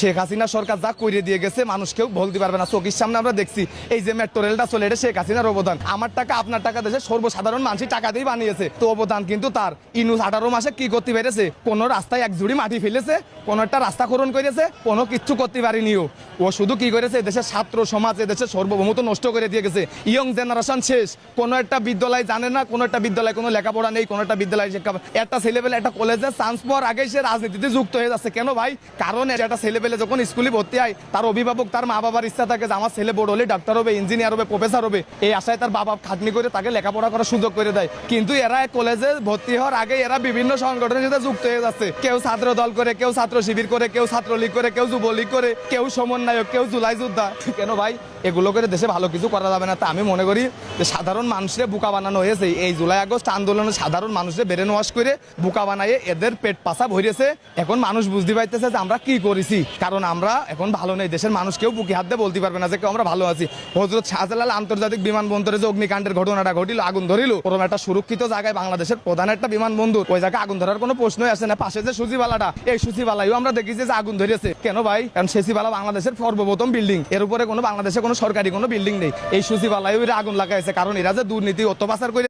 শেখ হাসিনা সরকার যা করে দিয়ে গেছে মানুষ কেউ বলতে পারবে না। চোখের সামনে আমরা দেখছি এই যে মেট্রো রেলটা চলে, এটা শেখ হাসিনার অবদান। আমার টাকা আপনার টাকা দেশে সর্বসাধারণ মানুষের টাকা দিয়ে বানিয়েছে, তো অবদান কিন্তু তার। ইনুস 18 মাসে কি করতে পেরেছে? কোন রাস্তায় এক জুড়ি মাটি ফেলেছে, কোন একটা রাস্তা খনন করেছে, কোনো কিচ্ছু করতে পারেনি। ও শুধু কি করেছে? দেশের ছাত্র সমাজ, দেশের সার্বভৌমত্ব নষ্ট করে দিয়ে গেছে। ইয়ং জেনারেশন শেষ, কোনো একটা বিদ্যালয় জানে না, কোনো একটা বিদ্যালয় কোনো লেখাপড়া নেই, কোনো একটা বিদ্যালয় শিক্ষা। একটা ছেলেবেলে একটা কলেজে চান্স পাওয়ার আগে সে রাজনীতিতে যুক্ত হয়ে যাচ্ছে। কেন ভাই? কারণ একটা ছেলেবেলে যখন স্কুলে ভর্তি হয়, তার অভিভাবক, তার মা বাবার ইচ্ছা থাকে যে আমার ছেলে বড় হলে ডাক্তার হবে, ইঞ্জিনিয়ার হবে, প্রফেসর হবে। এই আশায় তার বাবা খাটনি করে তাকে লেখাপড়া করার সুযোগ করে দেয়। কিন্তু এরা কলেজে ভর্তি হওয়ার আগে এরা বিভিন্ন সংগঠনের সাথে যুক্ত হয়ে যাচ্ছে। কেউ ছাত্র দল করে, কেউ ছাত্র শিবির করে, কেউ ছাত্রলীগ করে, কেউ যুবলীগ করে, কেউ সমন্বয়ক, কেউ জুলাই যোদ্ধা। কেন ভাই? এগুলো করে দেশে ভালো কিছু করা যাবে না। তা আমি মনে করি যে সাধারণ মানুষের বোকা বানানো হয়েছে। এই জুলাই আগস্ট আন্দোলনে সাধারণ মানুষের ব্রেন ওয়াশ করে বোকা বানায় এদের পেট পাছা ভরেছে। এখন মানুষ বুঝতে পারতেছে যে আমরা কি করেছি, কারণ আমরা এখন ভালো নেই। দেশের মানুষ কেউ বুকে হাত দিয়ে বলতে পারবে না যে আমরা ভালো আছি। হযরত শাহজালাল আন্তর্জাতিক বিমানবন্দরে যে অগ্নিকাণ্ডের ঘটনাটা ঘটিল, আগুন ধরিল, ওরকম একটা সুরক্ষিত জায়গায় বাংলাদেশের প্রধান একটা বিমানবন্দর, ওই জায়গায় আগুন ধরার কোনো প্রশ্নই আসে না। পাশে যে সচিবালয়টা, এই সচিবালয়ও আমরা দেখেছি যে আগুন ধরেছে। কেন ভাই? কারণ সচিবালয় বাংলাদেশের সর্বপ্রথম বিল্ডিং, এর উপরে কোনো বাংলাদেশে কোনো সরকারি কোনো বিল্ডিং নেই। এই সচিবালয়ে আগুন লাগাইছে কারণ এরা যে দুর্নীতি অত্যাচার করে